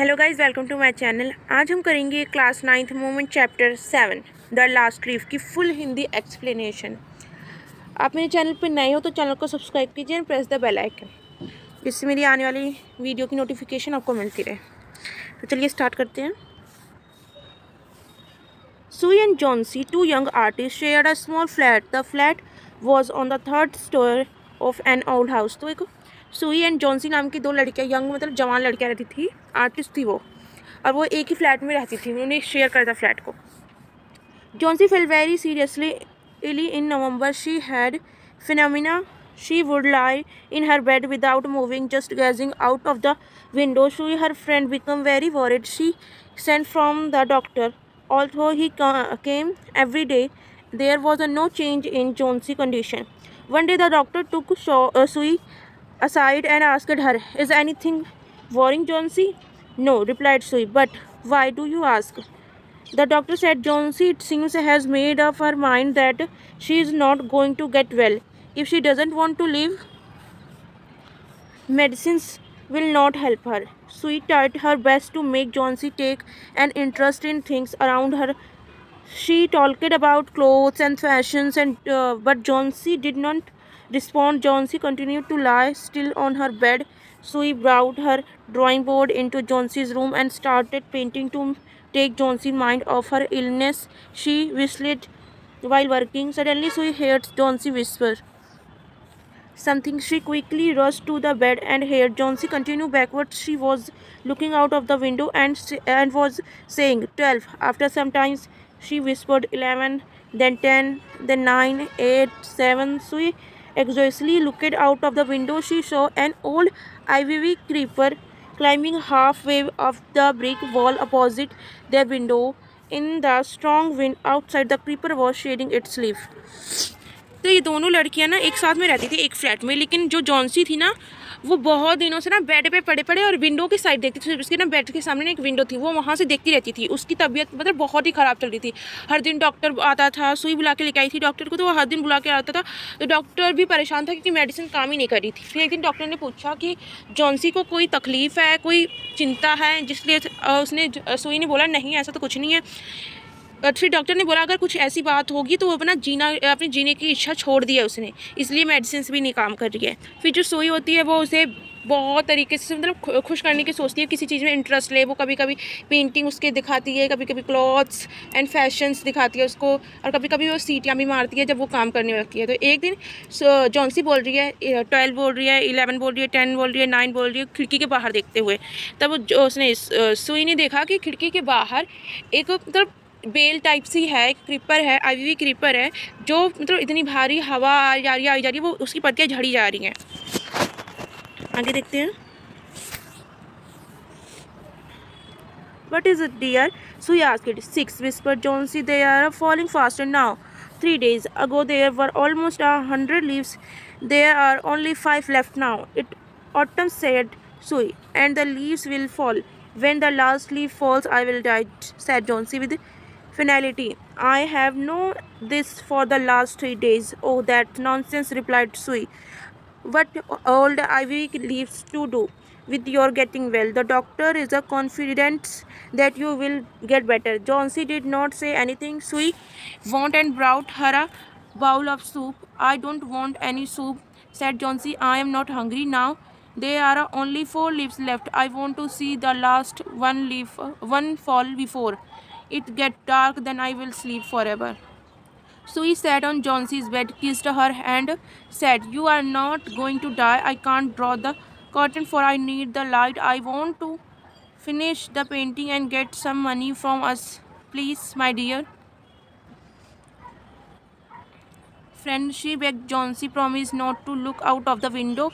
Hello guys, welcome to my channel. आज हम करेंगे class 9th movement chapter 7 the last leaf की full Hindi explanation. आप मेरे चैनल पर नए हो तो चैनल को सब्सक्राइब कीजिए and press the bell icon, जिससे मेरी आने वाली वीडियो की नोटिफिकेशन आपको मिलती रहे। तो चलिए स्टार्ट करते हैं। Sui and Johnsy, two young artists, shared a small flat. The flat was on the third story of an old house. तो एक सुई एंड जॉन्सी नाम की दो लड़कियाँ, यंग मतलब जवान लड़कियाँ रहती थी, आर्टिस्ट थी वो, और वो एक ही फ्लैट में रहती थी। उन्होंने शेयर करा था फ्लैट को। Johnsy fell very seriously ill in November. She had pneumonia. She would lie in her bed without moving, just gazing out of the window. She, her friend, became very worried. She sent from the doctor. Although he came every day, there was no change in Johnsey's condition. One day, the doctor took Sui aside and asked her, "Is anything worrying Johnsy?" "No," replied Sui. "But why do you ask?" The doctor said Johnsy, it seems, has made up her mind that she is not going to get well. If she doesn't want to live, medicines will not help her. Sui tried her best to make Johnsy take an interest in things around her. She talked about clothes and fashions, but Johnsy did not respond. Johnsy continued to lie still on her bed. Sui brought her drawing board into Johnsy's room and started painting to take Johnsyn's mind off her illness. She whistled while working. Suddenly, Sui heard Johnsy whisper something. She quickly rushed to the bed and heard Johnsy continue backwards. She was looking out of the window and was saying 12. After some time, she whispered 11, then 10, then 9, 8, 7. Sui exhaustedly looked out of the window. She saw an old ivy creeper climbing halfway up the brick wall opposite their window. In the strong wind outside, the creeper was shading its leaf. तो ये दोनों लड़कियां ना एक साथ में रहती थी एक फ्लैट में, लेकिन जो जॉन्सी थी ना, वो बहुत दिनों से ना बेड पे पड़े पड़े और विंडो की साइड देखती थी। उसके ना बेड के सामने ना एक विंडो थी, वो वहाँ से देखती रहती थी। उसकी तबीयत मतलब बहुत ही ख़राब चल रही थी। हर दिन डॉक्टर आता था, सुई बुला के लेके आई थी डॉक्टर को, तो वो हर दिन बुला के आता था। तो डॉक्टर भी परेशान था क्योंकि मेडिसिन काम ही नहीं कर रही थी। फिर एक दिन डॉक्टर ने पूछा कि जॉन्सी को कोई तकलीफ़ है, कोई चिंता है, जिसलिए उसने सुई ने बोला नहीं, ऐसा तो कुछ नहीं है। फिर डॉक्टर ने बोला अगर कुछ ऐसी बात होगी तो वो अपना अपनी जीने की इच्छा छोड़ दी है उसने, इसलिए मेडिसिन भी नहीं काम कर रही है। फिर जो सुई होती है वो उसे बहुत तरीके से मतलब खुश करने की सोचती है, किसी चीज़ में इंटरेस्ट ले। वो कभी कभी पेंटिंग उसके दिखाती है, कभी कभी क्लॉथ्स एंड फैशंस दिखाती है उसको, और कभी कभी वो सीटियाँ भी मारती है जब वो काम करने लगती है। तो एक दिन जॉन्सी बोल रही है, 12 बोल रही है, 11 बोल रही है, 10 बोल रही है, 9 बोल रही है, खिड़की के बाहर देखते हुए। तब उसने सुई ने देखा कि खिड़की के बाहर एक मतलब बेल टाइप सी है, क्रीपर है, आईवी क्रीपर है, जो मतलब इतनी भारी हवा आई जा रही है, वो उसकी पत्तियाँ झड़ी जा रही हैं। आगे देखते हैं। What is it, dear? Sui asked. 6, whispered Johnsy. They are falling faster now. 3 days ago there were almost 100 leaves. There are only 5 left now. Autumn, said Sui, and the leaves will fall. When the last leaf falls, I will die, said Johnsy with finality. I have known this for the last 3 days. Oh, that nonsense, replied Sui. What old ivy leaves to do with your getting well? The doctor is confident that you will get better. Johnsy did not say anything. Sui went and brought her a bowl of soup. I don't want any soup, said Johnsy. I am not hungry now. There are only 4 leaves left. I want to see the last one fall before it gets dark, then I will sleep forever. Sui sat on Johnsy's bed, kissed her hand, said, "You are not going to die. I can't draw the curtain for I need the light. I want to finish the painting and get some money from us. Please, my dear friend," she begged. Johnsy, "Promise not to look out of the window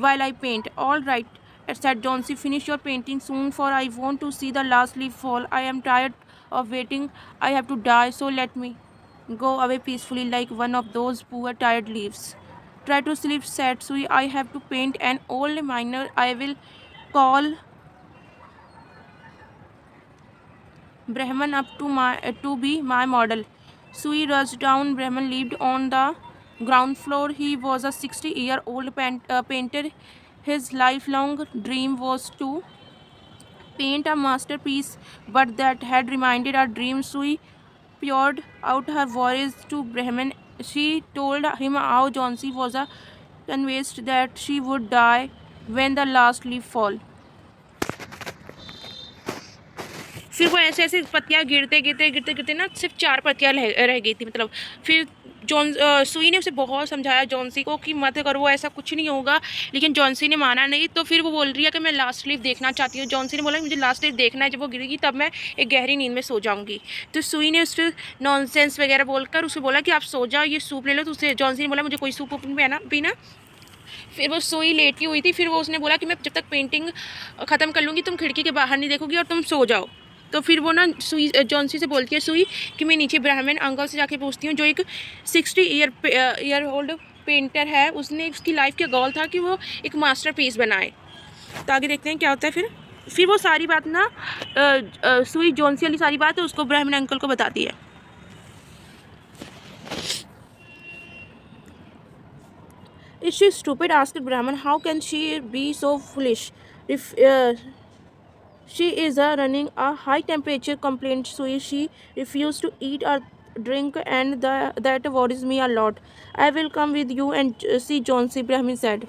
while I paint." "All right," said Johnsy. "Finish your painting soon, for I want to see the last leaf fall. I am tired of waiting. I have to die, so let me go away peacefully like one of those poor tired leaves." "Try to sleep," said Sui. "I have to paint an old miner I will call Brahman up to be my model." Sui rushed down. Brahman lived on the ground floor. He was a 60-year-old painter. His lifelong dream was to paint a masterpiece, but that had reminded her dreams. Sui poured out her worries to Brahman. She told him how Jhansi was convinced that she would die when the last leaf fall. फिर वो ऐसे ऐसे पत्तियाँ गिरते गिरते गिरते गिरते ना सिर्फ 4 पत्तियाँ रह गई थी, मतलब। फिर सुई ने उसे बहुत समझाया जॉन्सी को कि मत करो, ऐसा कुछ नहीं होगा, लेकिन जॉन्सी ने माना नहीं। तो फिर वो बोल रही है कि मैं लास्ट लीफ देखना चाहती हूँ। जॉन्सी ने बोला मुझे लास्ट लीफ देखना है, जब वो गिरेगी तब मैं एक गहरी नींद में सो जाऊँगी। तो सुई ने उससे नॉनसेंस वगैरह बोलकर उसे बोला कि आप सो जाओ, ये सूप ले लो। तो उसे जॉन्सी ने बोला मुझे कोई सूप पीना। फिर वो सुई लेटी हुई थी। फिर वो उसने बोला कि मैं जब तक पेंटिंग ख़त्म कर लूँगी तुम खिड़की के बाहर नहीं देखोगी और तुम सो जाओ। तो फिर वो ना सुई जॉन्सी से बोलती है सुई कि मैं नीचे ब्राह्मण अंकल से जाके पूछती हूँ, जो एक 60 ईयर ओल्ड पेंटर है। उसने उसकी लाइफ का गोल था कि वो एक मास्टरपीस बनाए। तो आगे देखते हैं क्या होता है। फिर वो सारी बात ना सुई जॉन्सी वाली सारी बात है उसको ब्राह्मण अंकल को बताती है। Is she stupid? asked Brahman. How can she be so foolish? If she is running a high temperature, complained Sui. She refused to eat or drink, and that worries me a lot. I will come with you and see Johnsy, Brahmin said.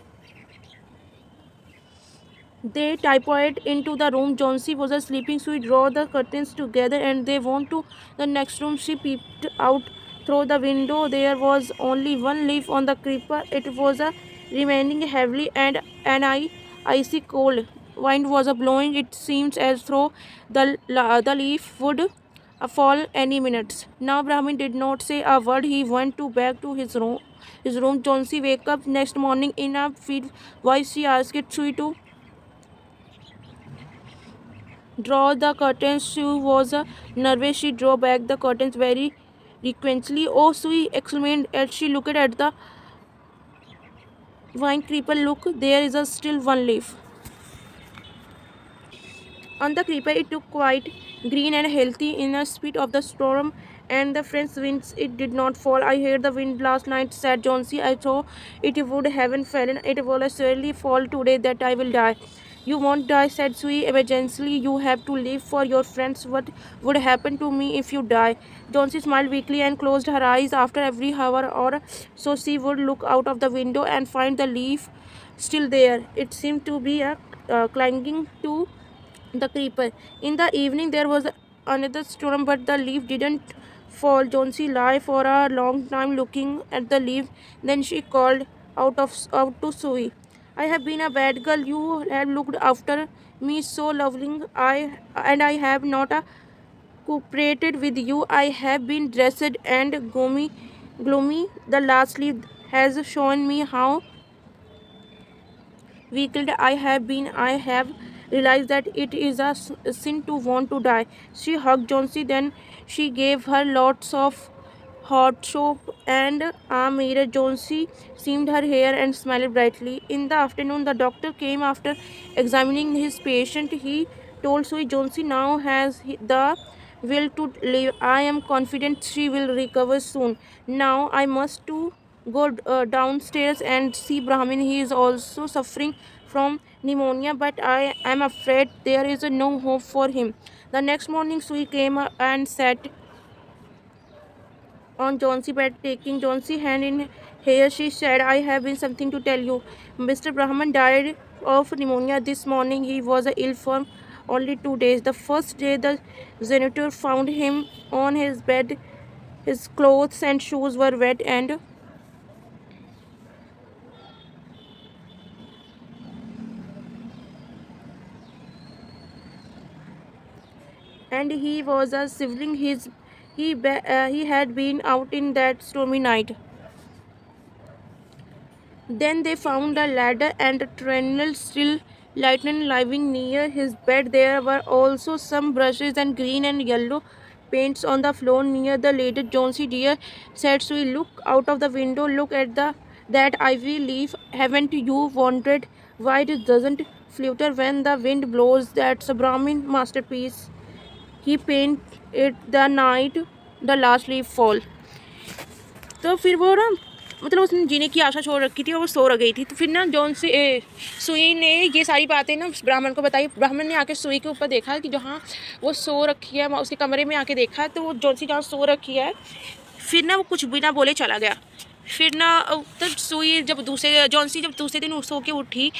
They typed into the room. Johnsy was sleeping. Sui drew the curtains together and they went to the next room. She peeped out through the window. There was only one leaf on the creeper. It was remaining heavily and an icy cold wind was blowing. It seemed as though the leaf would fall any minute. Now Brahmin did not say a word. He went back to his room. Johnsy woke up next morning in a field. Why she asked Sui to draw the curtains. She was nervous. She drew back the curtains very frequently. Oh, Sui exclaimed as she looked at the vine creeper. Look, there is still one leaf on the creeper. It looked quite green and healthy in the speed of the storm and the fresh winds. It did not fall. I heard the wind last night, said Johnsy. I thought it would haven't fallen. It will surely fall today that I will die. You won't die, said Sui emergency. You have to live for your friends. What would happen to me if you die? Johnsy smiled weakly and closed her eyes. After every hour or so, she would look out of the window and find the leaf still there. It seemed to be clinging to the creeper. In the evening, there was another storm, but the leaf didn't fall. Johnsy lay for a long time looking at the leaf. Then she called out to Sui. I have been a bad girl. You have looked after me so lovely. I have not cooperated with you. I have been dressed and gloomy. The last leaf has shown me how weakened I have been. I have realized that it is a sin to want to die. She hugged Johnsy, then she gave her lots of hot soap and a mirror. Johnsy seamed her hair and smiled brightly. In the afternoon, the doctor came after examining his patient. He told Sui Johnsy now has the will to live. I am confident she will recover soon. Now I must to go downstairs and see Brahmin. He is also suffering from pneumonia, but I am afraid there is no hope for him. The next morning, Sui came and sat on Johnsy bed, taking Johnsy hand in hair. She said, I have been something to tell you. Mr. Brahman died of pneumonia this morning. He was ill for only 2 days. The first day the janitor found him on his bed. His clothes and shoes were wet and he was shivering. He had been out in that stormy night. Then they found a ladder and a trowel still lying near his bed. There were also some brushes and green and yellow paints on the floor near the ladder. Johnsy dear, said Sue, look out of the window. Look at that ivy leaf. Haven't you wondered why it doesn't flutter when the wind blows? That's a Brahmin masterpiece. He painted it the night the last leaf fall. तो फिर वो ना मतलब उसने जीने की आशा छोड़ रखी थी और वो सो रह गई थी। तो फिर ना सुई ने ये सारी बातें ना ब्राह्मण को बताई। ब्राह्मण ने आके सुई के ऊपर देखा कि जहाँ वो सो रखी है, उसके कमरे में आके देखा तो वो जॉन्सी जहाँ सो रखी है। फिर ना वो कुछ बिना बोले चला गया। फिर ना तब सुई जॉन्सी जब दूसरे दिन सो के उठी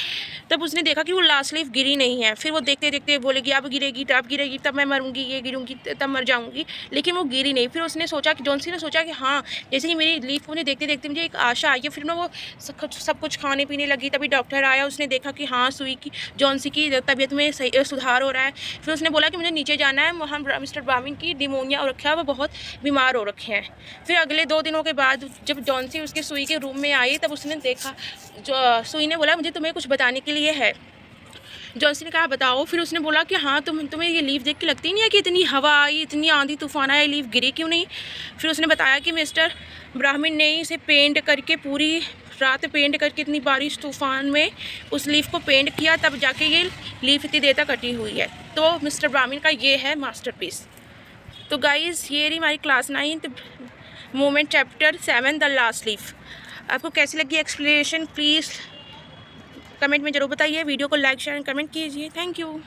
तब उसने देखा कि वो लास्ट लीफ गिरी नहीं है। फिर वो देखते देखते बोलेगी अब गिरेगी तब मैं मरूंगी, ये गिरूंगी तब मर जाऊंगी, लेकिन वो गिरी नहीं। फिर उसने सोचा कि जॉन्सी ने सोचा कि हाँ, जैसे कि मेरी लीफ को देखते देखते मुझे एक आशा आई है। फिर ना वो सब कुछ खाने पीने लगी। तभी डॉक्टर आया, उसने देखा कि हाँ जॉन्सी की तबीयत में सुधार हो रहा है। फिर उसने बोला कि मुझे नीचे जाना है, वहाँ मिस्टर ब्राह्मण की निमोनिया हो रखा है, वो बहुत बीमार हो रखे हैं। फिर अगले 2 दिनों के बाद जब जॉन्सी उसके सुई के रूम में आई तब उसने देखा, जो सुई ने बोला मुझे तुम्हें कुछ बताने के लिए है। जॉन्सी ने कहा बताओ। फिर उसने बोला कि हाँ तुम्हें ये लीफ देख के लगती नहीं है कि इतनी हवा आई, इतनी आंधी तूफान आया, लीफ गिरी क्यों नहीं। फिर उसने बताया कि मिस्टर ब्राह्मण ने इसे पेंट करके पूरी रात पेंट करके इतनी बारिश तूफान में उस लीफ को पेंट किया, तब जाके ये लीफ इतनी देर तक कटी हुई है। तो मिस्टर ब्राह्मण का ये है मास्टरपीस। तो गाइज़ ये रही हमारी class 9 moment chapter 7 the last leaf. आपको कैसी लगी एक्सप्लेनेशन प्लीज़ कमेंट में ज़रूर बताइए। वीडियो को लाइक शेयर कमेंट कीजिए। Thank you.